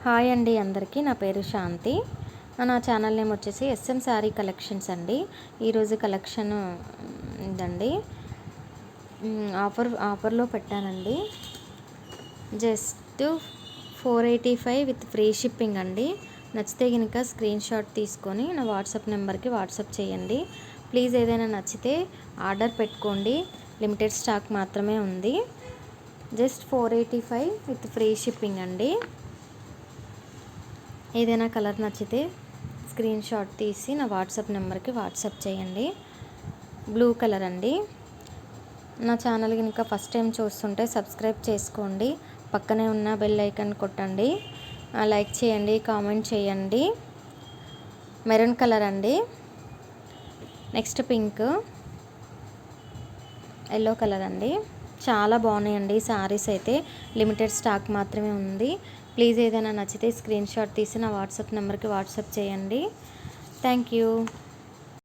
Hi అండి అందరికీ. నా పేరు శాంతి. నా ఛానల్ నేమ్ వచ్చేసి ఎస్ఎం శారీ కలెక్షన్స్ అండి. ఈరోజు కలెక్షన్ ఇదండి. ఆఫర్లో పెట్టానండి. జస్ట్ 485 విత్ ఫ్రీ షిప్పింగ్ అండి. నచ్చితే కనుక స్క్రీన్ షాట్ తీసుకొని నా వాట్సాప్ నెంబర్కి వాట్సాప్ చేయండి. ప్లీజ్ ఏదైనా నచ్చితే ఆర్డర్ పెట్టుకోండి. లిమిటెడ్ స్టాక్ మాత్రమే ఉంది. జస్ట్ 485 విత్ ఫ్రీ షిప్పింగ్ అండి. ఏదైనా కలర్ నచ్చితే స్క్రీన్ షాట్ తీసి నా వాట్సాప్ నెంబర్కి వాట్సాప్ చేయండి. బ్లూ కలర్ అండి. నా ఛానల్ కనుక ఫస్ట్ టైం చూస్తుంటే సబ్స్క్రైబ్ చేసుకోండి. పక్కనే ఉన్న బెల్ ఐకాన్ కొట్టండి. లైక్ చేయండి, కామెంట్ చేయండి. మెరూన్ కలర్ అండి. నెక్స్ట్ పింక్, ఎల్లో కలర్ అండి. చాలా బాగున్నాయండి శారీస్ అయితే. లిమిటెడ్ స్టాక్ మాత్రమే ఉంది. ప్లీజ్ ఏదైనా నచ్చితే స్క్రీన్ షాట్ తీసి నా వాట్సాప్ నెంబర్కి వాట్సాప్ చేయండి. Thank you.